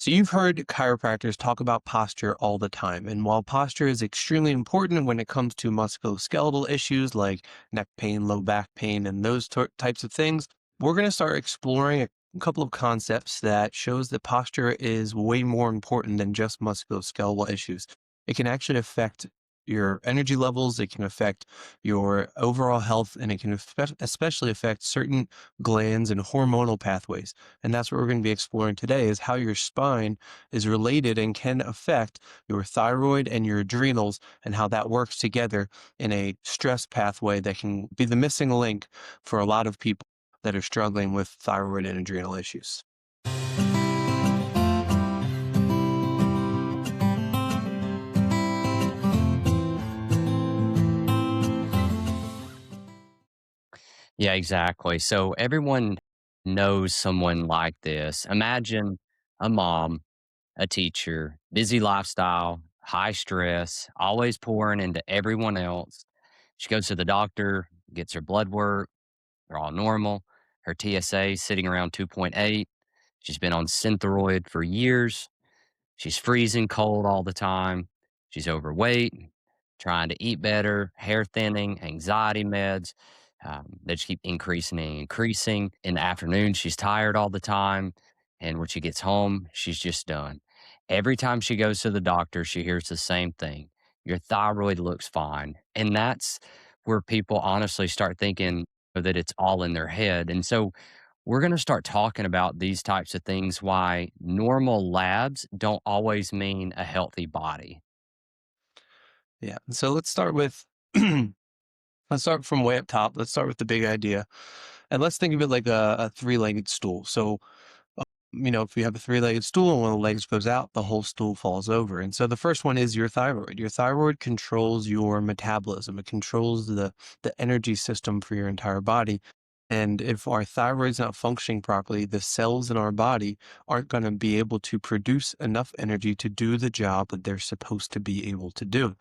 So you've heard chiropractors talk about posture all the time. And while posture is extremely important when it comes to musculoskeletal issues like neck pain, low back pain, and those types of things, we're going to start exploring a couple of concepts that shows that posture is way more important than just musculoskeletal issues. It can actually affect your energy levels, it can affect your overall health, and it can especially affect certain glands and hormonal pathways. And that's what we're going to be exploring today is how your spine is related and can affect your thyroid and your adrenals and how that works together in a stress pathway that can be the missing link for a lot of people that are struggling with thyroid and adrenal issues. Yeah, exactly. So everyone knows someone like this. Imagine a mom, a teacher, busy lifestyle, high stress, always pouring into everyone else. She goes to the doctor, gets her blood work, they're all normal. Her TSA is sitting around 2.8. She's been on Synthroid for years. She's freezing cold all the time. She's overweight, trying to eat better, hair thinning, anxiety meds. They just keep increasing and increasing. In the afternoon, she's tired all the time. And when she gets home, she's just done. Every time she goes to the doctor, she hears the same thing: your thyroid looks fine. And that's where people honestly start thinking that it's all in their head. And so we're going to start talking about these types of things, why normal labs don't always mean a healthy body. Yeah. So let's start with let's start from way up top. Let's start with the big idea. And let's think of it like a three-legged stool. So if you have a three-legged stool and one of the legs goes out, the whole stool falls over. And so the first one is your thyroid. Your thyroid controls your metabolism. It controls the energy system for your entire body. And if our thyroid's not functioning properly, the cells in our body aren't going to be able to produce enough energy to do the job that they're supposed to be able to do.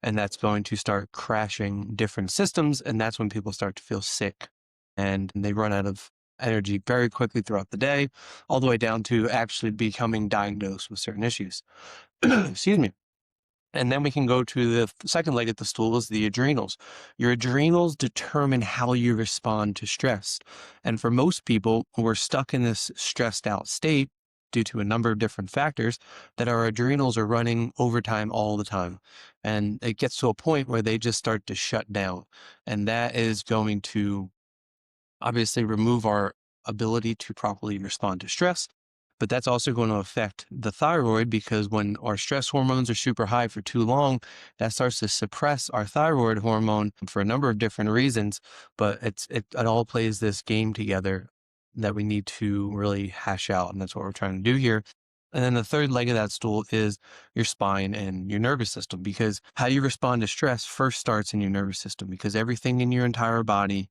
And that's going to start crashing different systems. And that's when people start to feel sick and they run out of energy very quickly throughout the day, all the way down to actually becoming diagnosed with certain issues. Excuse me. And then we can go to the second leg of the stool is the adrenals. Your adrenals determine how you respond to stress. And for most people, we're stuck in this stressed out state due to a number of different factors that our adrenals are running overtime all the time. And it gets to a point where they just start to shut down. And that is going to obviously remove our ability to properly respond to stress. But that's also going to affect the thyroid because when our stress hormones are super high for too long, that starts to suppress our thyroid hormone for a number of different reasons. But it all plays this game together that we need to really hash out. And that's what we're trying to do here. And then the third leg of that stool is your spine and your nervous system, because how you respond to stress first starts in your nervous system, because everything in your entire body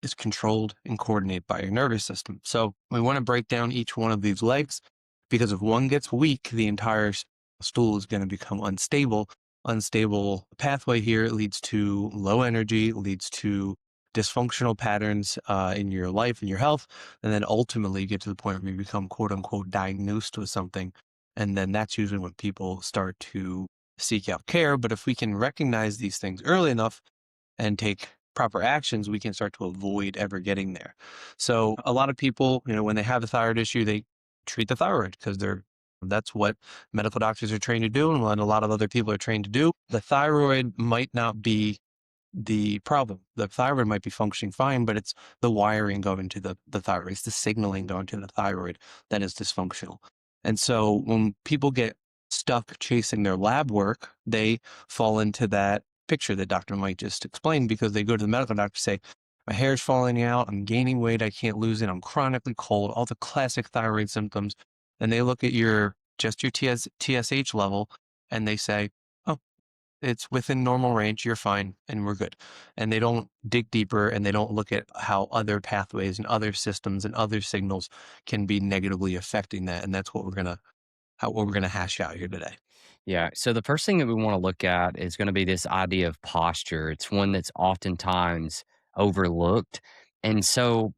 is controlled and coordinated by your nervous system. So we want to break down each one of these legs because if one gets weak, the entire stool is going to become unstable. Unstable pathway here leads to low energy, leads to dysfunctional patterns in your life and your health, and then ultimately get to the point where you become quote unquote diagnosed with something. And then that's usually when people start to seek out care. But if we can recognize these things early enough, and take proper actions, we can start to avoid ever getting there. So a lot of people, when they have a thyroid issue, they treat the thyroid because that's what medical doctors are trained to do and what a lot of other people are trained to do. The thyroid might not be the problem. The thyroid might be functioning fine, but it's the wiring going to the thyroid. It's the signaling going to the thyroid that is dysfunctional. And so when people get stuck chasing their lab work, they fall into that picture that Dr. Mike just explained because they go to the medical doctor and say, my hair's falling out, I'm gaining weight, I can't lose it, I'm chronically cold, all the classic thyroid symptoms. And they look at just your TSH level and they say, oh, it's within normal range, you're fine, and we're good. And they don't dig deeper and they don't look at how other pathways and other systems and other signals can be negatively affecting that. And that's what we're gonna hash out here today. Yeah. So the first thing that we want to look at is going to be this idea of posture. It's one that's oftentimes overlooked. And so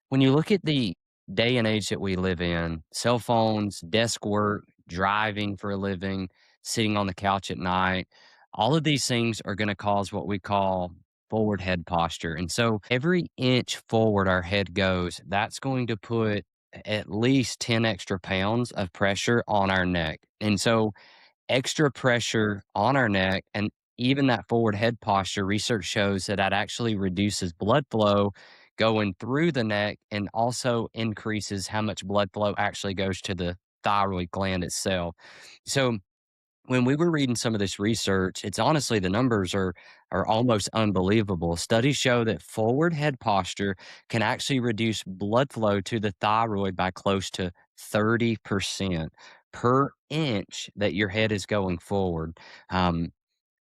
when you look at the day and age that we live in, cell phones, desk work, driving for a living, sitting on the couch at night, all of these things are going to cause what we call forward head posture. And so every inch forward our head goes, that's going to put at least 10 extra pounds of pressure on our neck. And so extra pressure on our neck and even that forward head posture, research shows that that actually reduces blood flow going through the neck and also increases how much blood flow actually goes to the thyroid gland itself. So when we were reading some of this research, it's honestly the numbers are almost unbelievable. Studies show that forward head posture can actually reduce blood flow to the thyroid by close to 30% per inch that your head is going forward. Um,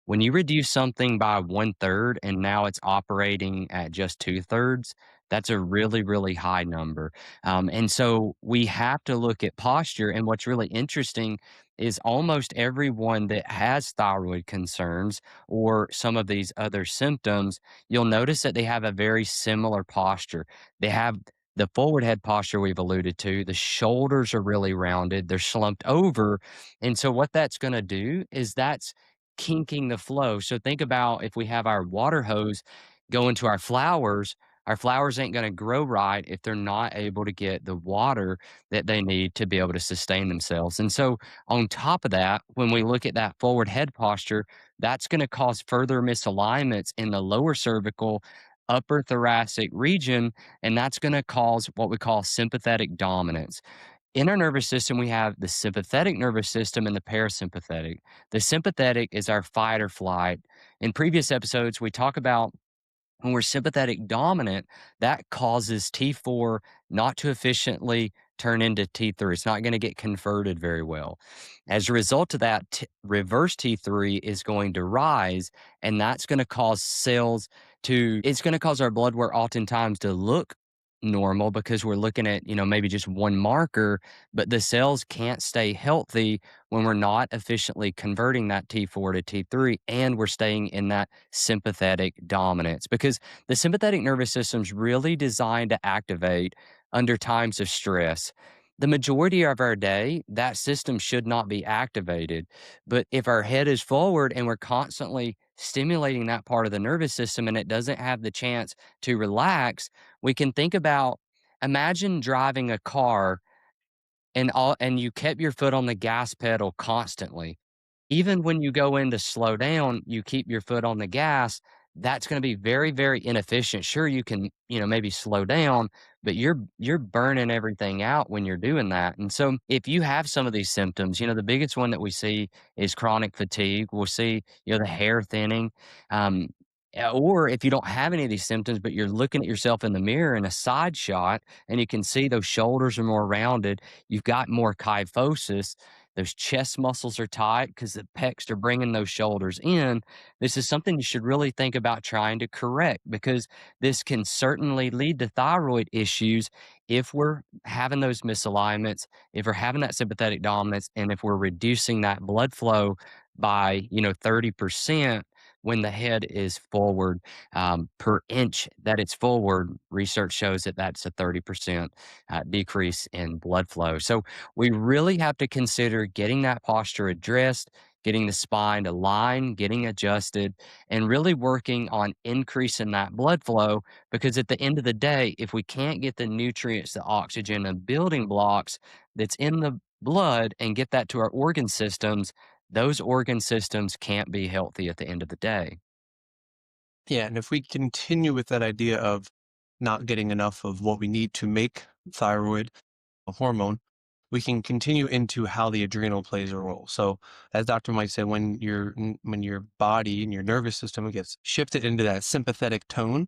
when you reduce something by one third and now it's operating at just two thirds, that's a really, really high number. And so we have to look at posture. And what's really interesting is almost everyone that has thyroid concerns or some of these other symptoms, you'll notice that they have a very similar posture. They have the forward head posture we've alluded to, the shoulders are really rounded, they're slumped over. And so, what that's going to do is that's kinking the flow. So think about if we have our water hose going to our flowers ain't going to grow right if they're not able to get the water that they need to be able to sustain themselves. And so, on top of that, when we look at that forward head posture, that's going to cause further misalignments in the lower cervical, upper thoracic region. And that's going to cause what we call sympathetic dominance. In our nervous system, we have the sympathetic nervous system and the parasympathetic. The sympathetic is our fight or flight. In previous episodes, we talk about when we're sympathetic dominant, that causes T4 not to efficiently turn into T3. It's not going to get converted very well. As a result of that, reverse T3 is going to rise, and that's going to cause it's going to cause our blood work oftentimes to look normal because we're looking at, maybe just one marker, but the cells can't stay healthy when we're not efficiently converting that T4 to T3 and we're staying in that sympathetic dominance because the sympathetic nervous system is really designed to activate under times of stress. The majority of our day, that system should not be activated. But if our head is forward and we're constantly stimulating that part of the nervous system and it doesn't have the chance to relax, we can think about imagine driving a car and you kept your foot on the gas pedal constantly. Even when you go in to slow down, you keep your foot on the gas, that's gonna be very, very inefficient. Sure, you can, maybe slow down, but you're burning everything out when you're doing that, and so, if you have some of these symptoms, the biggest one that we see is chronic fatigue. We'll see, the hair thinning, um, or if you don't have any of these symptoms, but you're looking at yourself in the mirror in a side shot, and you can see those shoulders are more rounded, you've got more kyphosis, those chest muscles are tight because the pecs are bringing those shoulders in. This is something you should really think about trying to correct because this can certainly lead to thyroid issues if we're having those misalignments, if we're having that sympathetic dominance, and if we're reducing that blood flow by 30% when the head is forward per inch that it's forward. Research shows that that's a 30% decrease in blood flow. So we really have to consider getting that posture addressed, getting the spine to line, getting adjusted, and really working on increasing that blood flow. Because at the end of the day, if we can't get the nutrients, the oxygen, and building blocks that's in the blood and get that to our organ systems, those organ systems can't be healthy at the end of the day. Yeah, and if we continue with that idea of not getting enough of what we need to make thyroid a hormone, we can continue into how the adrenal plays a role. So, as Dr. Mike said, when your body and your nervous system gets shifted into that sympathetic tone,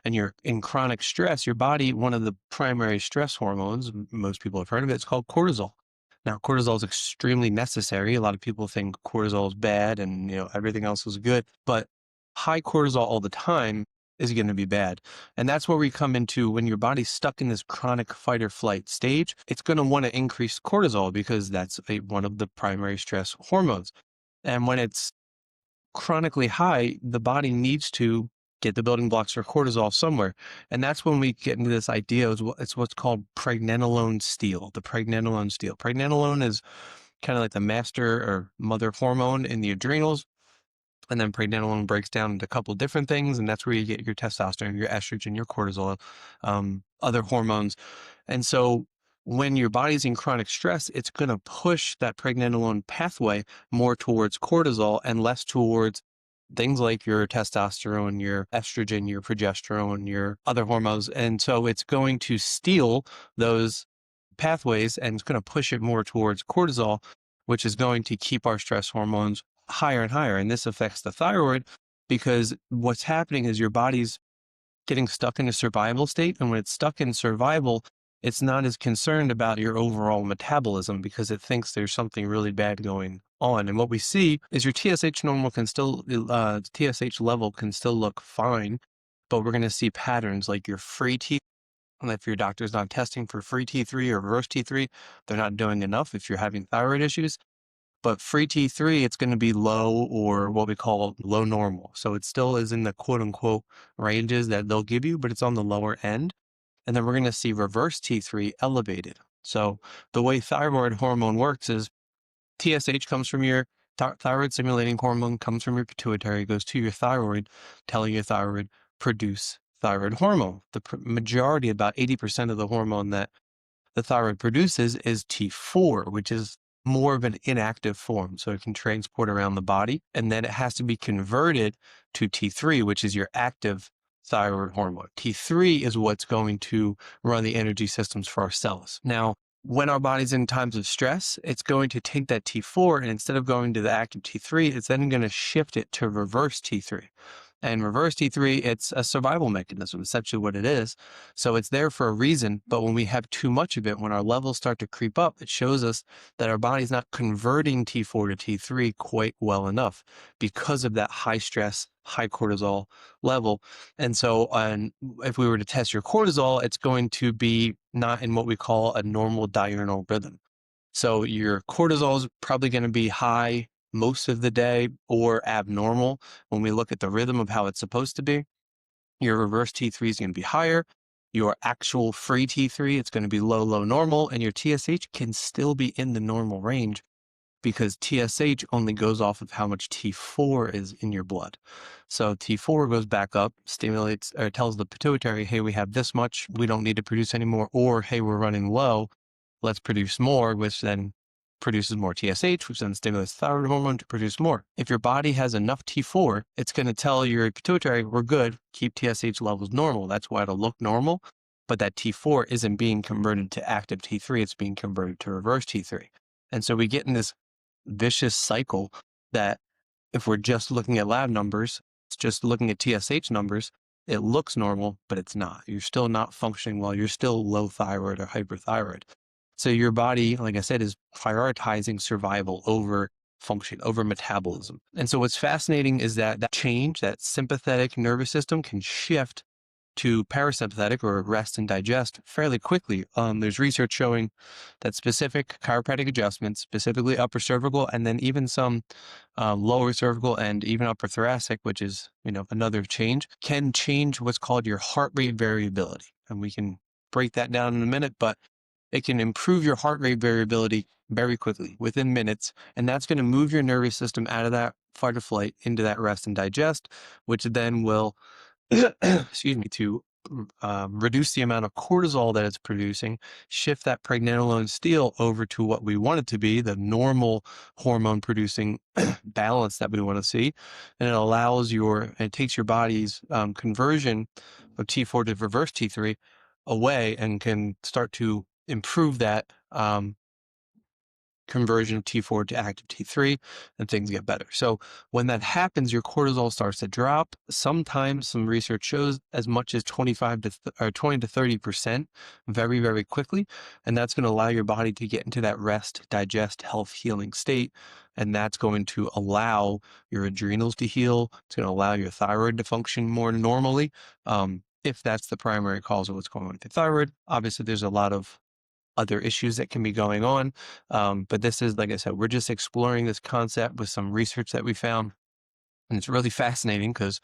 and you're in chronic stress, your body, one of the primary stress hormones, most people have heard of it, it's called cortisol. Now, cortisol is extremely necessary. A lot of people think cortisol is bad and everything else is good, but high cortisol all the time is going to be bad. And that's where we come into when your body's stuck in this chronic fight or flight stage, it's going to want to increase cortisol because that's one of the primary stress hormones. And when it's chronically high, the body needs to get the building blocks for cortisol somewhere. And that's when we get into this idea is it's what's called pregnenolone steal, the pregnenolone steal. Pregnenolone is kind of like the master or mother hormone in the adrenals. And then pregnenolone breaks down into a couple of different things. And that's where you get your testosterone, your estrogen, your cortisol, other hormones. And so when your body's in chronic stress, it's going to push that pregnenolone pathway more towards cortisol and less towards things like your testosterone, your estrogen, your progesterone, your other hormones. And so it's going to steal those pathways and it's going to push it more towards cortisol, which is going to keep our stress hormones higher and higher. And this affects the thyroid because what's happening is your body's getting stuck in a survival state. And when it's stuck in survival, it's not as concerned about your overall metabolism because it thinks there's something really bad going on. And what we see is your TSH normal can still, TSH level can still look fine, but we're going to see patterns like your free T. And if your doctor's not testing for free T3 or reverse T3, they're not doing enough if you're having thyroid issues. But free T3, it's going to be low or what we call low normal. So it still is in the quote unquote ranges that they'll give you, but it's on the lower end. And then we're going to see reverse T3 elevated. So the way thyroid hormone works is TSH comes from your thyroid stimulating hormone, comes from your pituitary, goes to your thyroid, telling your thyroid produce thyroid hormone. The majority, about 80% of the hormone that the thyroid produces is T4, which is more of an inactive form. So it can transport around the body. And then it has to be converted to T3, which is your active thyroid hormone. T3 is what's going to run the energy systems for our cells. Now, when our body's in times of stress, it's going to take that T4 and instead of going to the active T3, it's then going to shift it to reverse T3. And reverse T3, it's a survival mechanism, essentially what it is. So it's there for a reason, but when we have too much of it, when our levels start to creep up, it shows us that our body's not converting T4 to T3 quite well enough because of that high stress, high cortisol level. And so if we were to test your cortisol, it's going to be not in what we call a normal diurnal rhythm. So your cortisol is probably going to be high most of the day or abnormal when we look at the rhythm of how it's supposed to be. Your reverse T3 is going to be higher. Your actual free T3, it's going to be low, low, normal. And your TSH can still be in the normal range because TSH only goes off of how much T4 is in your blood. So T4 goes back up, stimulates or tells the pituitary, hey, we have this much, we don't need to produce anymore, or hey, we're running low, let's produce more, which then produces more TSH, which then stimulates thyroid hormone to produce more. If your body has enough T4, it's going to tell your pituitary, we're good, keep TSH levels normal. That's why it'll look normal. But that T4 isn't being converted to active T3, it's being converted to reverse T3. And so we get in this vicious cycle that if we're just looking at lab numbers, it's just looking at TSH numbers, it looks normal, but it's not. You're still not functioning well. You're still low thyroid or hyperthyroid. So your body, like I said, is prioritizing survival over function, over metabolism. And so what's fascinating is that change, that sympathetic nervous system can shift to parasympathetic or rest and digest fairly quickly. There's research showing that specific chiropractic adjustments, specifically upper cervical, and then even some lower cervical and even upper thoracic, which is, another change, can change what's called your heart rate variability. And we can break that down in a minute, but it can improve your heart rate variability very quickly within minutes. And that's going to move your nervous system out of that fight or flight into that rest and digest, which then will excuse me, to reduce the amount of cortisol that it's producing, shift that pregnenolone steal over to what we want it to be, the normal hormone producing balance that we want to see. And it takes your body's conversion of T4 to reverse T3 away and can start to improve that conversion of T4 to active T3 and things get better. So when that happens, your cortisol starts to drop. Sometimes some research shows as much as 25 to or 20 to 30% very, very quickly. And that's going to allow your body to get into that rest, digest, health, healing state. And that's going to allow your adrenals to heal. It's going to allow your thyroid to function more normally. If that's the primary cause of what's going on with the thyroid. Obviously, there's a lot of other issues that can be going on. But this is, like I said, we're just exploring this concept with some research that we found. And it's really fascinating because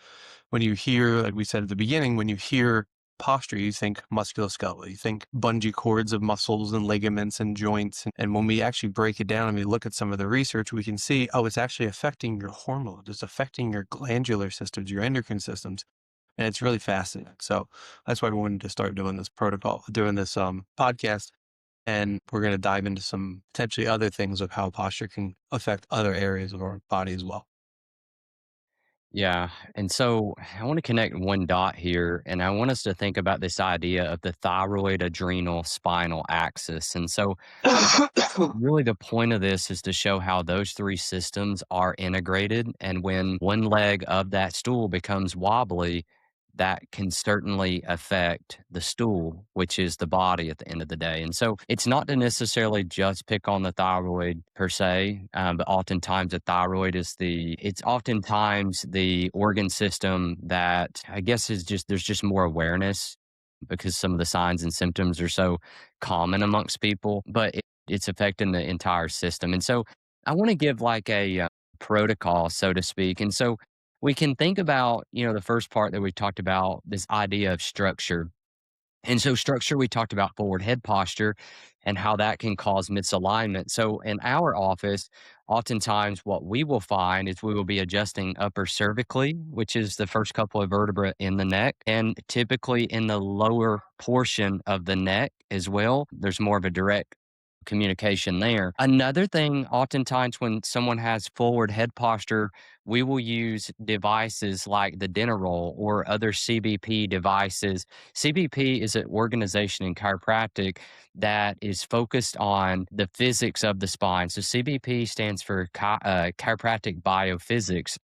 when you hear, like we said at the beginning, when you hear posture, you think musculoskeletal, you think bungee cords of muscles and ligaments and joints. And when we actually break it down and we look at some of the research, we can see, oh, it's actually affecting your hormones, it's affecting your glandular systems, your endocrine systems. And it's really fascinating. So that's why we wanted to start doing this protocol, doing this podcast. And we're going to dive into some potentially other things of how posture can affect other areas of our body as well. Yeah. And so I want to connect one dot here, and I want us to think about this idea of the thyroid, adrenal, spinal axis. And so really, the point of this is to show how those three systems are integrated. And when one leg of that stool becomes wobbly, that can certainly affect the stool, which is the body at the end of the day. And so it's not to necessarily just pick on the thyroid per se, but oftentimes the thyroid is it's oftentimes the organ system that I guess is just, there's just more awareness because some of the signs and symptoms are so common amongst people. But it's affecting the entire system. And so I want to give like a protocol, so to speak. And so we can think about, the first part that we talked about, this idea of structure. And so, structure, we talked about forward head posture and how that can cause misalignment. So, in our office, oftentimes what we will find is we will be adjusting upper cervically, which is the first couple of vertebrae in the neck, and typically in the lower portion of the neck as well. There's more of a direct communication there. Another thing, oftentimes, when someone has forward head posture, we will use devices like the dinner roll or other CBP devices. CBP is an organization in chiropractic that is focused on the physics of the spine. So CBP stands for chiropractic biophysics.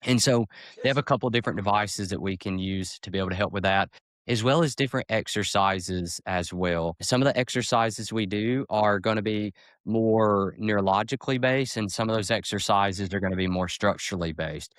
And so they have a couple different devices that we can use to be able to help with that, as well as different exercises as well. Some of the exercises we do are going to be more neurologically based, and some of those exercises are going to be more structurally based.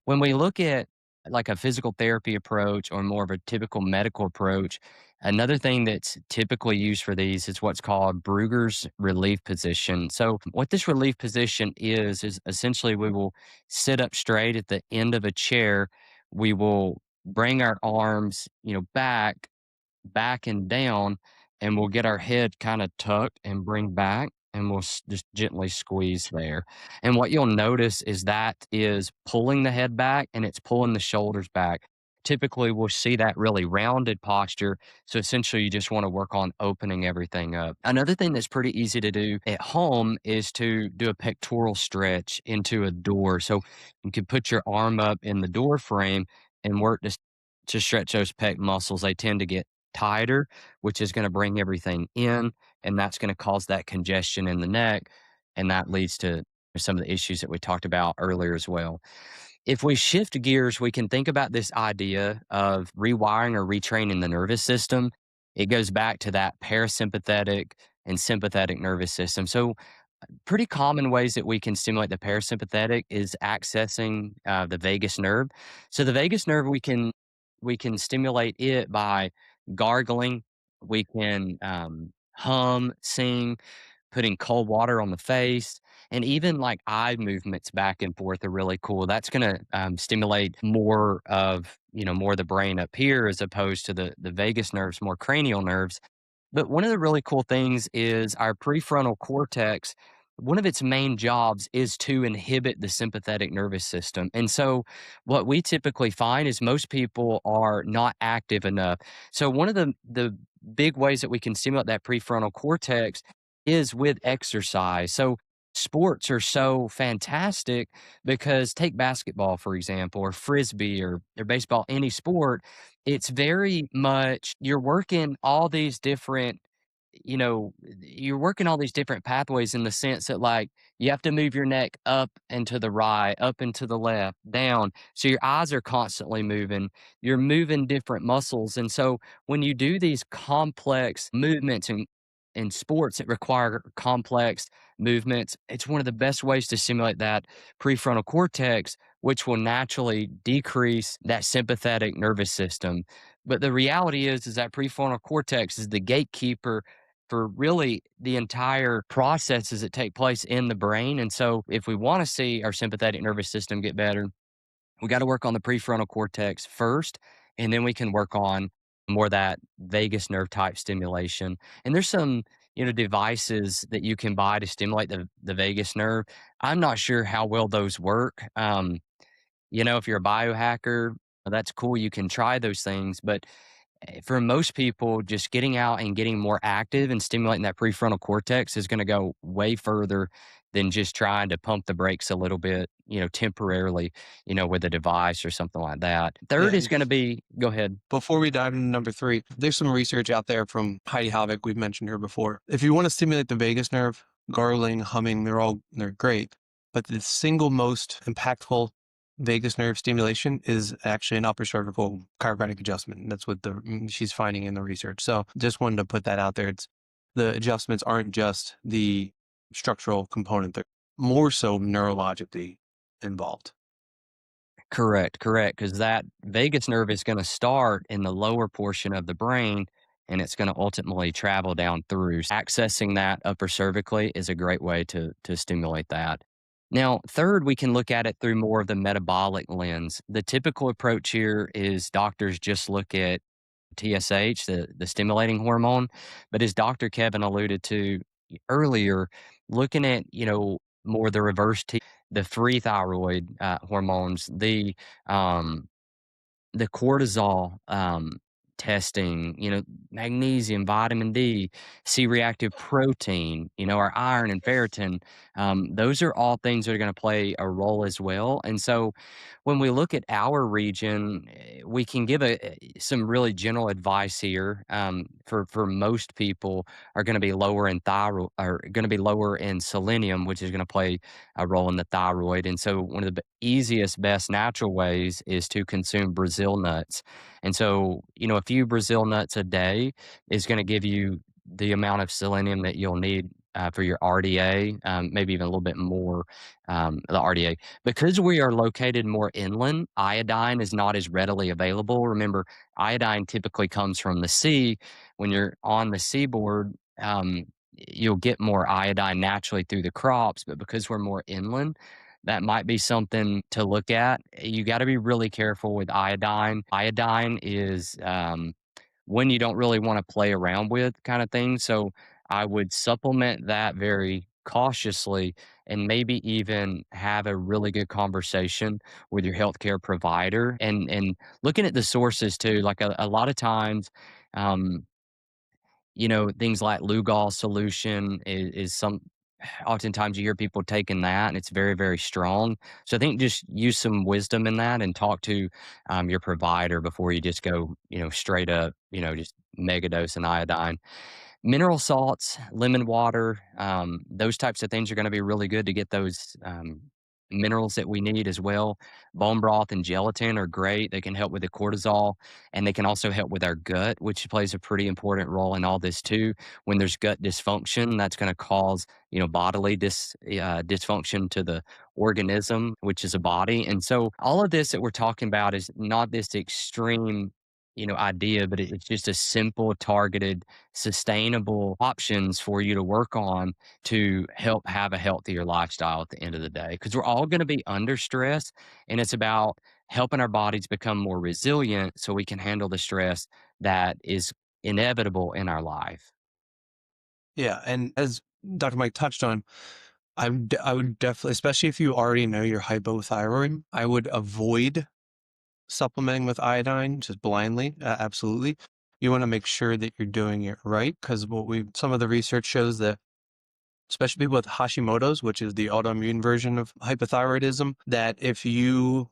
When we look at like a physical therapy approach or more of a typical medical approach, another thing that's typically used for these is what's called Brugger's relief position. So, what this relief position is essentially we will sit up straight at the end of a chair. We will bring our arms, back and down, and we'll get our head kind of tucked and bring back, and we'll just gently squeeze there. And what you'll notice is that is pulling the head back and it's pulling the shoulders back. Typically, we'll see that really rounded posture. So essentially, you just want to work on opening everything up. Another thing that's pretty easy to do at home is to do a pectoral stretch into a door. So you can put your arm up in the door frame and work to stretch those pec muscles. They tend to get tighter, which is going to bring everything in, and that's going to cause that congestion in the neck, and that leads to some of the issues that we talked about earlier as well. If we shift gears, we can think about this idea of rewiring or retraining the nervous system. It goes back to that parasympathetic and sympathetic nervous system. So pretty common ways that we can stimulate the parasympathetic is accessing the vagus nerve. So the vagus nerve, we can stimulate it by gargling. We can hum, sing, putting cold water on the face, and even like eye movements back and forth are really cool. That's going to stimulate more of the brain up here as opposed to the vagus nerves, more cranial nerves. But one of the really cool things is our prefrontal cortex. One of its main jobs is to inhibit the sympathetic nervous system. And so, what we typically find is most people are not active enough. So, one of the big ways that we can stimulate that prefrontal cortex is with exercise. So, sports are so fantastic because take basketball, for example, or frisbee or baseball, any sport, it's very much you're working all these different pathways in the sense that like you have to move your neck up and to the right, up and to the left, down. So your eyes are constantly moving. You're moving different muscles. And so when you do these complex movements in sports that require complex movements, it's one of the best ways to stimulate that prefrontal cortex, which will naturally decrease that sympathetic nervous system. But the reality is that prefrontal cortex is the gatekeeper for really the entire processes that take place in the brain. And so if we want to see our sympathetic nervous system get better, We got to work on the prefrontal cortex first, and then we can work on more of that vagus nerve type stimulation. And there's some, devices that you can buy to stimulate the vagus nerve. I'm not sure how well those work. If you're a biohacker, that's cool. You can try those things, but for most people, just getting out and getting more active and stimulating that prefrontal cortex is going to go way further than just trying to pump the brakes a little bit, temporarily, with a device or something like that. Yeah. Third is And going to be, go ahead. before we dive into number three, there's some research out there from Heidi Havoc. We've mentioned her before. If you want to stimulate the vagus nerve, gargling, humming, they're great. But the single most impactful vagus nerve stimulation is actually an upper cervical chiropractic adjustment. That's what she's finding in the research. So just wanted to put that out there. It's the adjustments aren't just the structural component; they're more so neurologically involved. Correct, correct. Because that vagus nerve is going to start in the lower portion of the brain and it's going to ultimately travel down through. Accessing that upper cervically is a great way to stimulate that. Now, third, we can look at it through more of the metabolic lens. The typical approach here is doctors just look at TSH, the stimulating hormone. But as Dr. Kevin alluded to earlier, looking at, more the reverse the free thyroid hormones, um, the cortisol testing, magnesium, vitamin D, C reactive protein, our iron and ferritin. Those are all things that are going to play a role as well. And so when we look at our region, we can give some really general advice here. For most people, are going to be lower in thyroid, are going to be lower in selenium, which is going to play a role in the thyroid. And so one of the easiest, best natural ways is to consume Brazil nuts. And so, a few Brazil nuts a day is going to give you the amount of selenium that you'll need for your RDA, maybe even a little bit more, the RDA. Because we are located more inland, iodine is not as readily available. Remember, iodine typically comes from the sea. When you're on the seaboard, you'll get more iodine naturally through the crops, but because we're more inland, that might be something to look at. You got to be really careful with iodine. Iodine is when you don't really want to play around with kind of thing. So I would supplement that very cautiously and maybe even have a really good conversation with your healthcare provider and looking at the sources too. Like a lot of times, um, things like Lugol solution is some oftentimes you hear people taking that and it's very, very strong. So I think just use some wisdom in that and talk to your provider before you just go, straight up, just mega dose and iodine. Mineral salts, lemon water, those types of things are going to be really good to get those minerals that we need as well. Bone broth and gelatin are great. They can help with the cortisol and they can also help with our gut, which plays a pretty important role in all this too. When there's gut dysfunction, that's going to cause, bodily dysfunction to the organism, which is a body. And so all of this that we're talking about is not this extreme, idea, but it's just a simple, targeted, sustainable options for you to work on to help have a healthier lifestyle at the end of the day. Because we're all going to be under stress, and it's about helping our bodies become more resilient so we can handle the stress that is inevitable in our life. Yeah, and as Dr. Mike touched on, I would definitely, especially if you already know you're hypothyroid, I would avoid supplementing with iodine just blindly. Absolutely. You want to make sure that you're doing it right because some of the research shows that especially people with Hashimoto's, which is the autoimmune version of hypothyroidism, that if you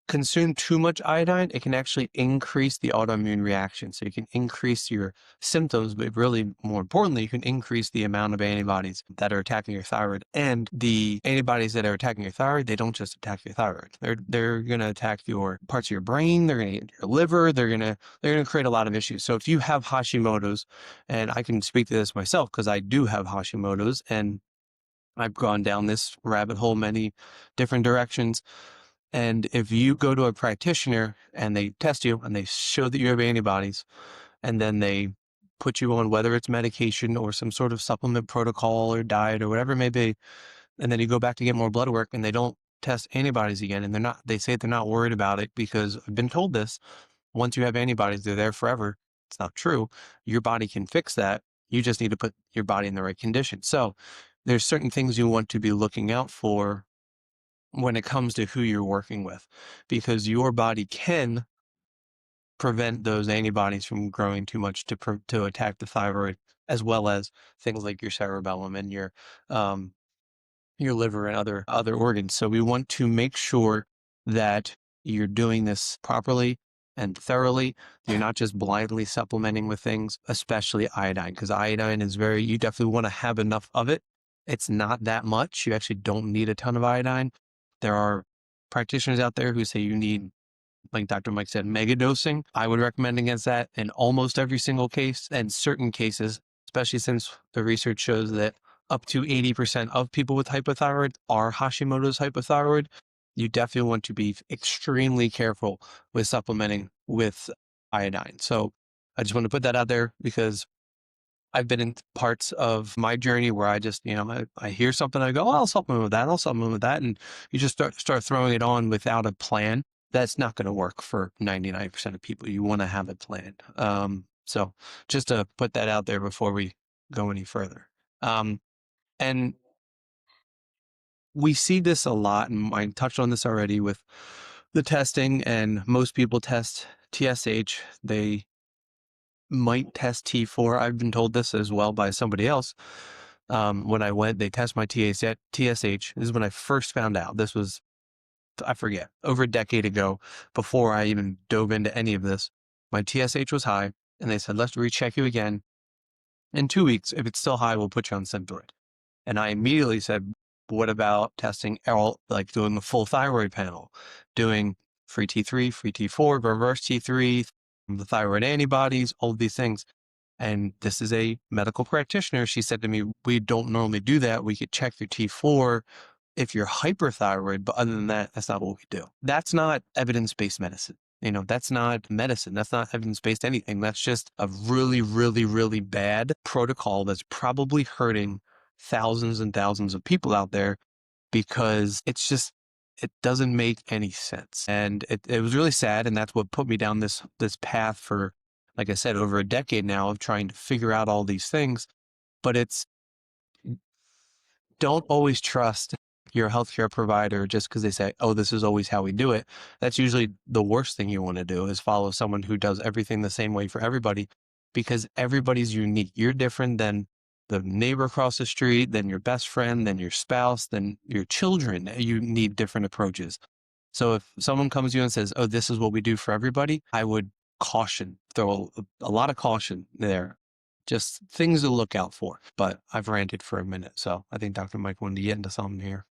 consume too much iodine, it can actually increase the autoimmune reaction. So you can increase your symptoms, but really more importantly, you can increase the amount of antibodies that are attacking your thyroid. And the antibodies that are attacking your thyroid, they don't just attack your thyroid. They're going to attack your parts of your brain. They're going to get your liver. They're going to create a lot of issues. So if you have Hashimoto's, and I can speak to this myself because I do have Hashimoto's, and I've gone down this rabbit hole many different directions. And if you go to a practitioner and they test you and they show that you have antibodies, and then they put you on whether it's medication or some sort of supplement protocol or diet or whatever it may be, and then you go back to get more blood work and they don't test antibodies again. And they say they're not worried about it because I've been told this. Once you have antibodies, they're there forever. It's not true. Your body can fix that. You just need to put your body in the right condition. So there's certain things you want to be looking out for when it comes to who you're working with, because your body can prevent those antibodies from growing too much to attack the thyroid, as well as things like your cerebellum and your liver and other organs. So we want to make sure that you're doing this properly and thoroughly. You're not just blindly supplementing with things, especially iodine, because iodine is you definitely want to have enough of it. It's not that much. You actually don't need a ton of iodine. There are practitioners out there who say you need, like Dr. Mike said, mega dosing. I would recommend against that in almost every single case, and certain cases, especially since the research shows that up to 80% of people with hypothyroid are Hashimoto's hypothyroid. You definitely want to be extremely careful with supplementing with iodine. So I just want to put that out there because I've been in parts of my journey where I just, I hear something, I go, oh, I'll supplement with that, I'll supplement with that. And you just start throwing it on without a plan. That's not going to work for 99% of people. You want to have a plan. So just to put that out there before we go any further. And we see this a lot, and I touched on this already with the testing, and most people test TSH. They might test T4. I've been told this as well by somebody else. When I went, they test my TSH. This is when I first found out. This was, I forget, over a decade ago, before I even dove into any of this. My TSH was high, and they said, let's recheck you again in 2 weeks. If it's still high, we'll put you on Synthroid. And I immediately said, what about testing like doing a full thyroid panel, doing free T3, free T4, reverse T3, the thyroid antibodies, all of these things. And this is a medical practitioner. She said to me, we don't normally do that. We could check your T4 if you're hyperthyroid, but other than that, that's not what we do. That's not evidence-based medicine. That's not medicine. That's not evidence-based anything. That's just a really, really, really bad protocol that's probably hurting thousands and thousands of people out there because it doesn't make any sense. And it was really sad. And that's what put me down this path for, like I said, over a decade now of trying to figure out all these things. But don't always trust your healthcare provider just because they say, oh, this is always how we do it. That's usually the worst thing you want to do, is follow someone who does everything the same way for everybody, because everybody's unique. You're different than the neighbor across the street, than your best friend, than your spouse, than your children. You need different approaches. So if someone comes to you and says, oh, this is what we do for everybody, I would throw a lot of caution there. Just things to look out for. But I've ranted for a minute, so I think Dr. Mike wanted to get into something here.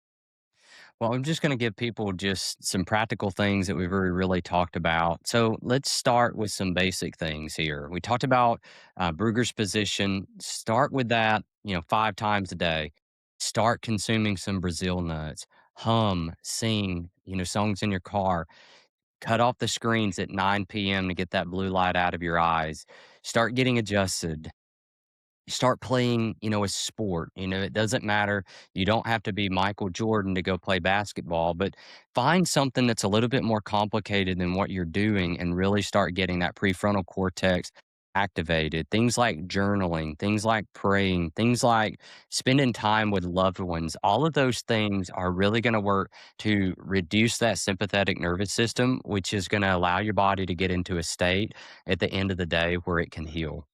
Well, I'm just going to give people just some practical things that we've already really talked about. So let's start with some basic things here. We talked about Brugger's position. Start with that, 5 times a day. Start consuming some Brazil nuts. Hum, sing, songs in your car. Cut off the screens at 9 p.m. to get that blue light out of your eyes. Start getting adjusted. Start playing, a sport. It doesn't matter. You don't have to be Michael Jordan to go play basketball, but find something that's a little bit more complicated than what you're doing and really start getting that prefrontal cortex activated. Things like journaling, things like praying, things like spending time with loved ones. All of those things are really going to work to reduce that sympathetic nervous system, which is going to allow your body to get into a state at the end of the day where it can heal.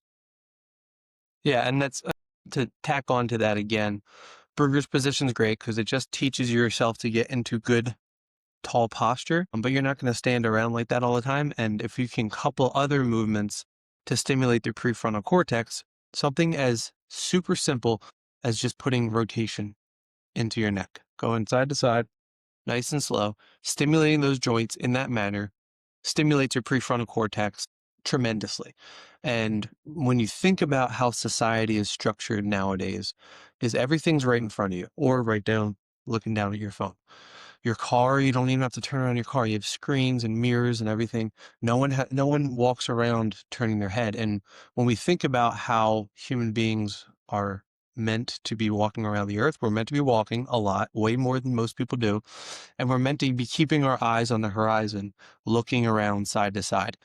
Yeah, and that's to tack on to that again. Burger's position is great because it just teaches yourself to get into good, tall posture, but you're not going to stand around like that all the time. And if you can couple other movements to stimulate the prefrontal cortex, something as super simple as just putting rotation into your neck, going side to side, nice and slow, stimulating those joints in that manner stimulates your prefrontal cortex tremendously. And when you think about how society is structured nowadays, is everything's right in front of you or right down, looking down at your phone. Your car, you don't even have to turn on your car. You have screens and mirrors and everything. No one walks around turning their head. And when we think about how human beings are meant to be walking around the earth. We're meant to be walking a lot, way more than most people do. And we're meant to be keeping our eyes on the horizon, looking around side to side.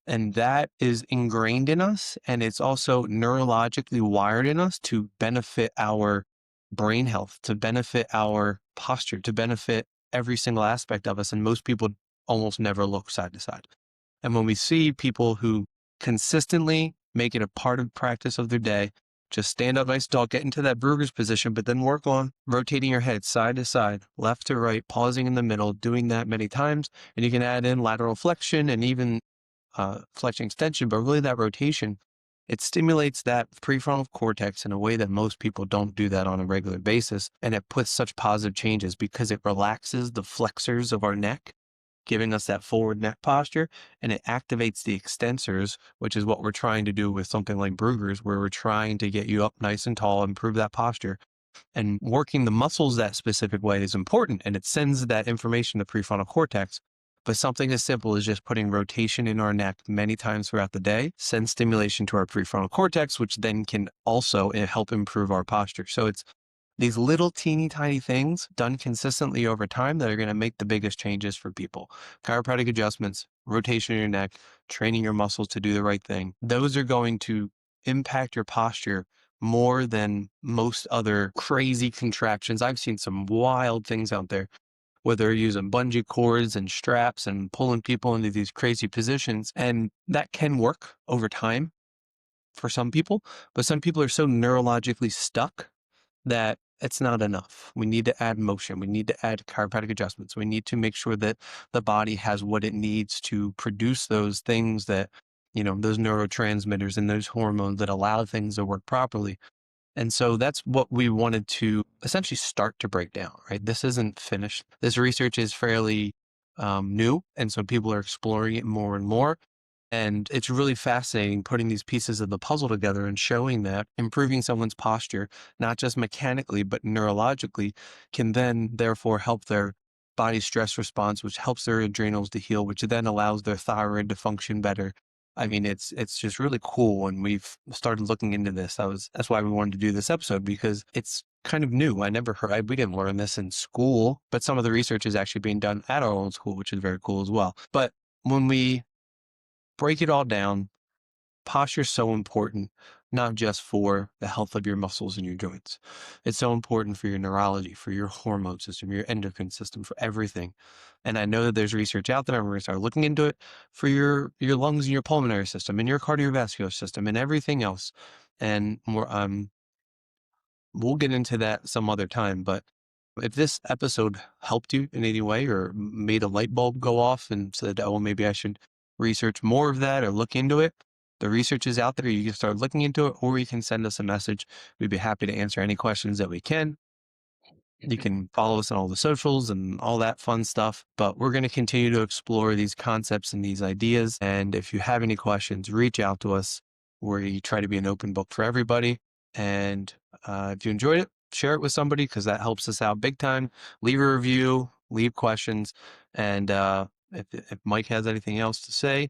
And that is ingrained in us. And it's also neurologically wired in us to benefit our brain health, to benefit our posture, to benefit every single aspect of us. And most people almost never look side to side. And when we see people who consistently make it a part of practice of their day, just stand up nice tall, get into that Brugger's position, but then work on rotating your head side to side, left to right, pausing in the middle, doing that many times. And you can add in lateral flexion and even flexion extension, but really that rotation, it stimulates that prefrontal cortex in a way that most people don't do that on a regular basis. And it puts such positive changes because it relaxes the flexors of our neck, giving us that forward neck posture, and it activates the extensors, which is what we're trying to do with something like Brugger's, where we're trying to get you up nice and tall, improve that posture. And working the muscles that specific way is important, and it sends that information to the prefrontal cortex. But something as simple as just putting rotation in our neck many times throughout the day sends stimulation to our prefrontal cortex, which then can also help improve our posture. So it's these little teeny tiny things done consistently over time that are going to make the biggest changes for people. Chiropractic adjustments, rotation in your neck, training your muscles to do the right thing. Those are going to impact your posture more than most other crazy contraptions. I've seen some wild things out there where they're using bungee cords and straps and pulling people into these crazy positions. And that can work over time for some people, but some people are so neurologically stuck that it's not enough. We need to add motion. We need to add chiropractic adjustments. We need to make sure that the body has what it needs to produce those things that, those neurotransmitters and those hormones that allow things to work properly. And so that's what we wanted to essentially start to break down, right? This isn't finished. This research is fairly new. And so people are exploring it more and more. And it's really fascinating putting these pieces of the puzzle together and showing that improving someone's posture, not just mechanically, but neurologically, can then therefore help their body stress response, which helps their adrenals to heal, which then allows their thyroid to function better. I mean, it's just really cool. And we've started looking into this. That's why we wanted to do this episode, because it's kind of new. We didn't learn this in school, but some of the research is actually being done at our own school, which is very cool as well. But when we break it all down, posture is so important, not just for the health of your muscles and your joints. It's so important for your neurology, for your hormone system, your endocrine system, for everything. And I know that there's research out there, and we're going to start looking into it for your lungs and your pulmonary system and your cardiovascular system and everything else. And we'll get into that some other time. But if this episode helped you in any way or made a light bulb go off and said, oh, maybe I should research more of that or look into it, the research is out there. You can start looking into it, or you can send us a message. We'd be happy to answer any questions that we can. You can follow us on all the socials and all that fun stuff, but we're going to continue to explore these concepts and these ideas. And if you have any questions, reach out to us. We try to be an open book for everybody. And if you enjoyed it, share it with somebody, because that helps us out big time. Leave a review, leave questions. And if Mike has anything else to say,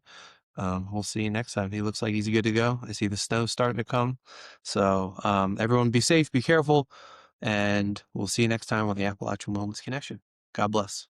we'll see you next time. He looks like he's good to go. I see the snow starting to come. So everyone be safe, be careful, and we'll see you next time on the Appalachian Wellness Connection. God bless.